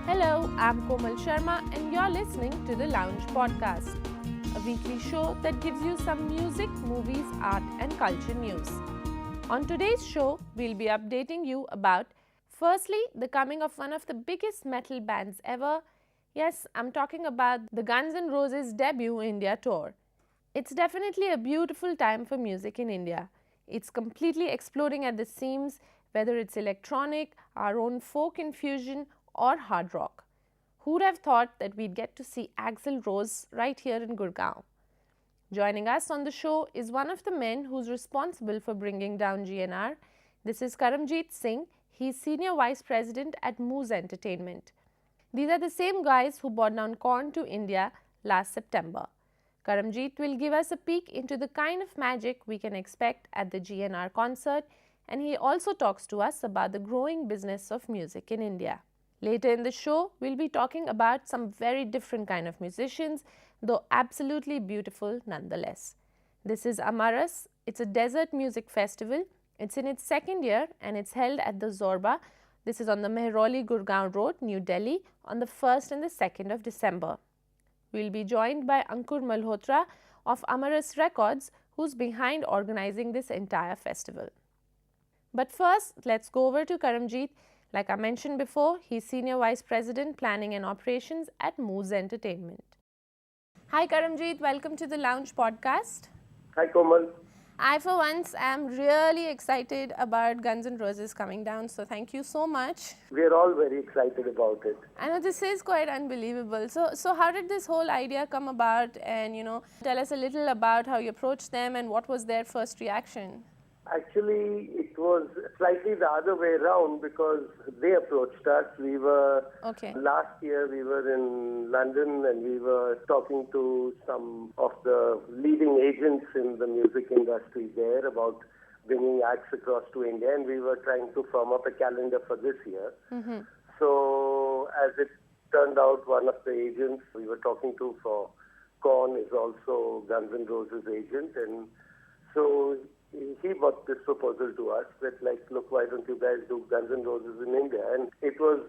Hello, I'm Komal Sharma and you're listening to the Lounge Podcast, a weekly show that gives you some music, movies, art and culture news. On today's show, we'll be updating you about, firstly, the coming of one of the biggest metal bands ever. Yes, I'm talking about the Guns N' Roses debut India tour. It's definitely a beautiful time for music in India. It's completely exploding at the seams, whether it's electronic, our own folk infusion, or hard rock. Who'd have thought that we'd get to see Axl Rose right here in Gurgaon? Joining us on the show is one of the men who's responsible for bringing down GNR. This is Karamjeet Singh. He's Senior Vice President at Moose Entertainment. These are the same guys who brought down Korn to India last September. Karamjeet will give us a peek into the kind of magic we can expect at the GNR concert, and he also talks to us about the growing business of music in India. Later in the show, we'll be talking about some very different kind of musicians, though absolutely beautiful nonetheless. This is Amarrass. It's a desert music festival. It's in its second year and it's held at the Zorba. This is on the Mehrauli Gurgaon Road, New Delhi, on the 1st and the 2nd of December. We'll be joined by Ankur Malhotra of Amarrass Records, who's behind organizing this entire festival. But first, let's go over to Karamjeet. Like I mentioned before, he's Senior Vice President, Planning and Operations at Moose Entertainment. Hi Karamjeet, welcome to the Lounge Podcast. Hi Komal. I for once am really excited about Guns N' Roses coming down, so thank you so much. We're all very excited about it. I know this is quite unbelievable. So how did this whole idea come about, and tell us a little about how you approached them and what was their first reaction? Actually, it was slightly the other way around because they approached us. Last year we were in London and we were talking to some of the leading agents in the music industry there about bringing acts across to India, and we were trying to firm up a calendar for this year. Mm-hmm. So as it turned out, one of the agents we were talking to for Korn is also Guns N' Roses agent, and so he brought this proposal to us that, look, why don't you guys do Guns N' Roses in India? And it was,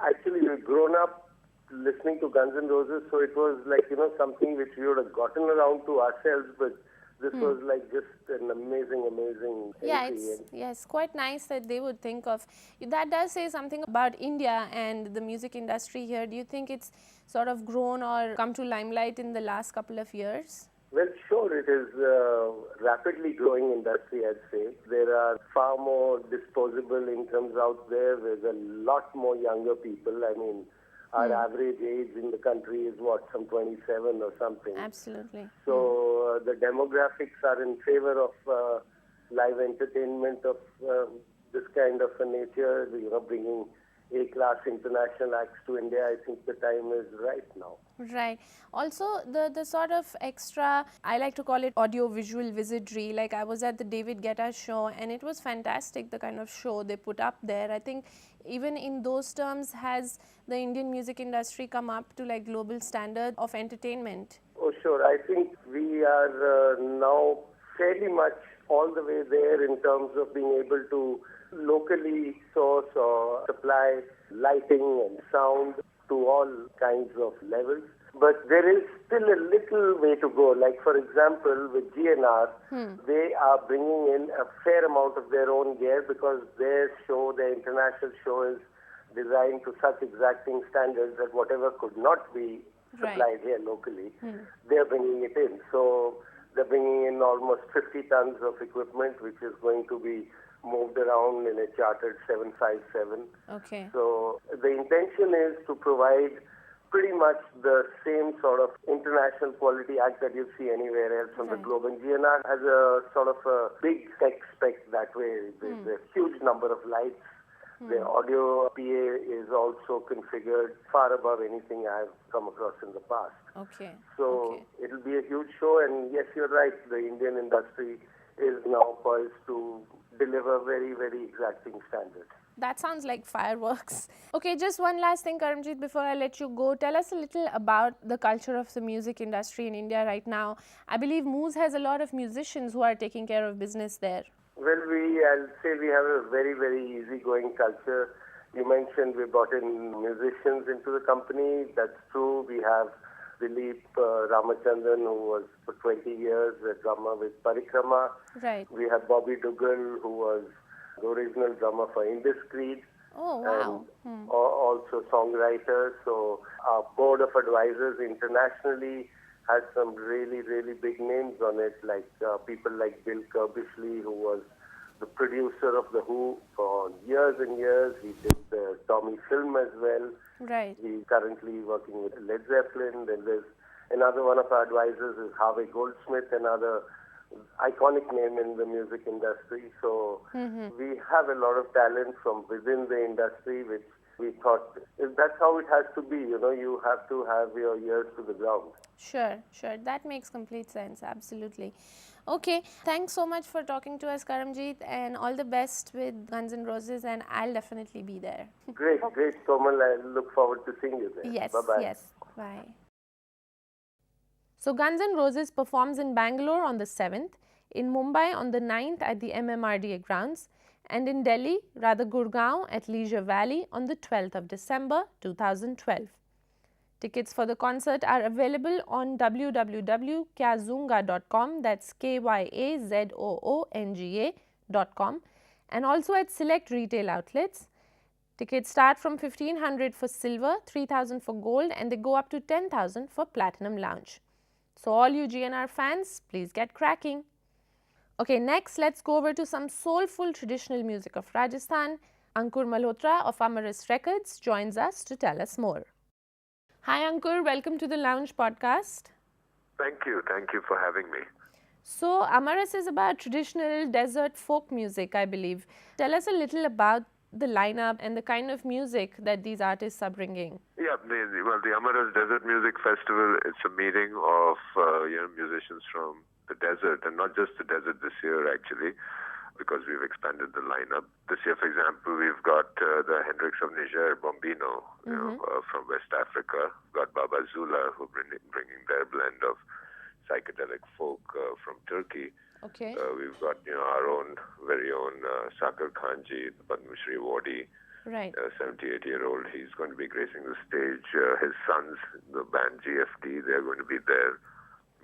actually, we've grown up listening to Guns N' Roses, so it was something which we would have gotten around to ourselves, but this was just an amazing entry. It's quite nice that they would think of, that does say something about India and the music industry here. Do you think it's sort of grown or come to limelight in the last couple of years? Well, sure, it is a rapidly growing industry, I'd say. There are far more disposable incomes out there. There's a lot more younger people. I mean, our average age in the country is some 27 or something. Absolutely. So the demographics are in favor of live entertainment of this kind of a nature, bringing A-class international acts to India. I think the time is right now. Right. Also, the sort of extra, I like to call it audio-visual wizardry. Like, I was at the David Guetta show and it was fantastic, the kind of show they put up there. I think even in those terms, has the Indian music industry come up to global standard of entertainment? Oh, sure. I think we are now fairly much all the way there in terms of being able to locally source or supply lighting and sound to all kinds of levels. But there is still a little way to go. Like, for example, with GNR, they are bringing in a fair amount of their own gear because their international show is designed to such exacting standards that whatever could not be supplied here locally, they're bringing it in. So they're bringing in almost 50 tons of equipment, which is going to be moved around in a chartered 757. Okay. So the intention is to provide pretty much the same sort of international quality act that you see anywhere else on the globe. And GNR has a sort of a big tech spec that way. There's a huge number of lights. The audio PA is also configured far above anything I've come across in the past. Okay. So it'll be a huge show, and yes, you're right, the Indian industry is now poised to deliver very, very exacting standards. That sounds like fireworks. Okay, just one last thing, Karamjeet, before I let you go. Tell us a little about the culture of the music industry in India right now. I believe Moose has a lot of musicians who are taking care of business there. Well, I'll say we have a very, very easygoing culture. You mentioned we brought in musicians into the company. That's true. We have Dilip Ramachandran, who was for 20 years a drummer with Parikrama. Right. We have Bobby Dougal, who was the original drummer for Indiscreet. Oh, wow. And also songwriter. So our board of advisors internationally has some really, really big names on it, like people like Bill Kerbishley, who was the producer of The Who for years and years. He did the Tommy film as well. Right. He's currently working with Led Zeppelin. Then there's another one of our advisors is Harvey Goldsmith, another iconic name in the music industry. So we have a lot of talent from within the industry, which we thought that's how it has to be. You have to have your ears to the ground. Sure. That makes complete sense. Absolutely. Okay. Thanks so much for talking to us, Karamjeet, and all the best with Guns N' Roses, and I'll definitely be there. Great, Komal. I look forward to seeing you there. Yes. Bye-bye. Yes. Bye. So Guns N' Roses performs in Bangalore on the 7th, in Mumbai on the 9th at the MMRDA grounds, and in Delhi, rather Gurgaon at Leisure Valley on the 12th of December 2012. Tickets for the concert are available on www.kyazunga.com, that's KYAZOONGA.com, and also at select retail outlets. Tickets start from 1,500 for silver, 3,000 for gold, and they go up to 10,000 for platinum lounge. So all you GNR fans, please get cracking. Okay, next let's go over to some soulful traditional music of Rajasthan. Ankur Malhotra of Amarrass Records joins us to tell us more. Hi Ankur, welcome to the Lounge podcast. Thank you for having me. So Amarrass is about traditional desert folk music, I believe. Tell us a little about the lineup and the kind of music that these artists are bringing. Yeah, the Amarrass Desert Music Festival, it's a meeting of musicians from the desert, and not just the desert this year actually, because we've expanded the lineup. This year, for example, we've got the Hendrix of Niger, Bombino, from West Africa. We've got Baba Zula, who are bringing their blend of psychedelic folk from Turkey. Okay. We've got our very own Sakar Khanji, the Padma Shri Awardee, right. 78-year-old. He's going to be gracing the stage. His sons, the band GFT, they're going to be there.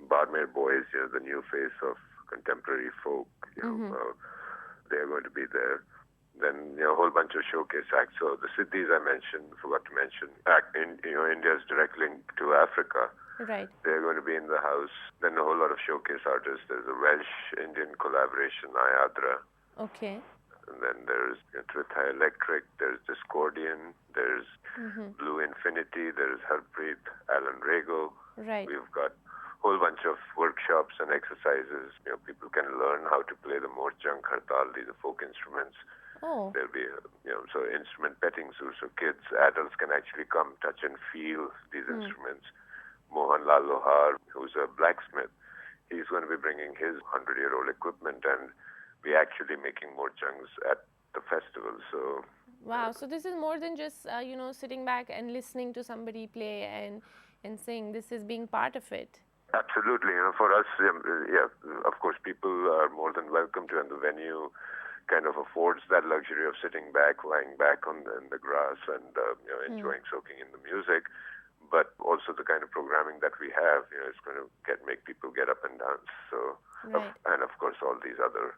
Barmer Boys, the new face of contemporary folk, they're going to be there. Then a whole bunch of showcase acts. So the Siddhis I forgot to mention. India's direct link to Africa. Right. They're going to be in the house. Then a whole lot of showcase artists. There's a Welsh-Indian collaboration, Ayadra. Okay. And then there's Trithai Electric, there's Discordian, there's Blue Infinity, there's Harpreet, Alan Rego. Right. We've got a whole bunch of workshops and exercises. People can learn how to play the morchang, khartal, these are folk instruments. Oh. There'll be, so instrument petting zoo, so kids, adults can actually come, touch and feel these instruments. Mohan Lal Lohar, who's a blacksmith, he's going to be bringing his 100-year-old equipment, and we're actually making morchangs at the festival. So wow, so this is more than just sitting back and listening to somebody play and sing. This is being part of it. Absolutely. For us, of course, people are more than welcome to, and the venue kind of affords that luxury of sitting back, lying back in the grass, and enjoying soaking in the music. But also the kind of programming that we have, is going to make people get up and dance. So, right. And of course, all these other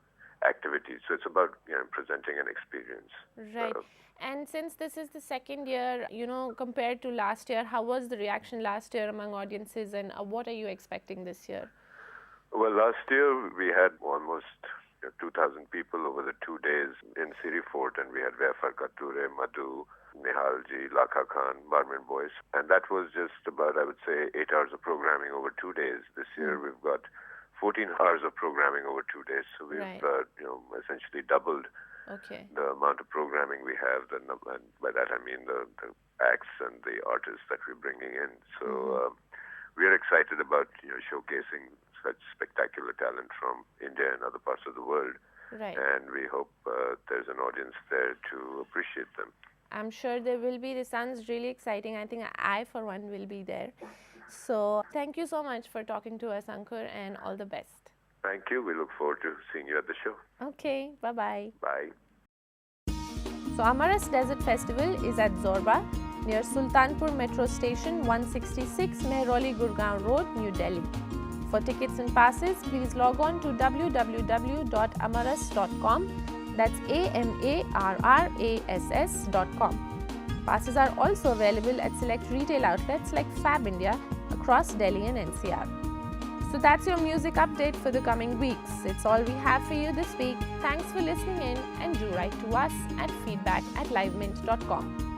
activities. So it's about presenting an experience. Right. And since this is the second year, compared to last year, how was the reaction last year among audiences, and what are you expecting this year? Well, last year we had almost 2,000 people over the 2 days in Siri Fort, and we had Vaifar Kature, Madhu, Nihalji, Lakha Khan, Barman Boys. And that was just about, I would say, 8 hours of programming over 2 days. This year we've got 14 hours of programming over 2 days. So we've, essentially doubled the amount of programming we have. And by that I mean the acts and the artists that we're bringing in. So we're excited about, showcasing such spectacular talent from India and other parts of the world. Right. And we hope there's an audience there to appreciate them. I'm sure there will be. This sounds really exciting. I think I, for one, will be there. So thank you so much for talking to us, Ankur, and all the best. Thank you. We look forward to seeing you at the show. Okay. Bye-bye. Bye. So Amarrass Desert Festival is at Zorba near Sultanpur Metro Station 166 Mehrauli Gurgaon Road, New Delhi. For tickets and passes, please log on to www.amarrass.com. That's AMARRASS.com. Passes are also available at select retail outlets like Fab India across Delhi and NCR. So that's your music update for the coming weeks. It's all we have for you this week. Thanks for listening in and do write to us at feedback@livemint.com.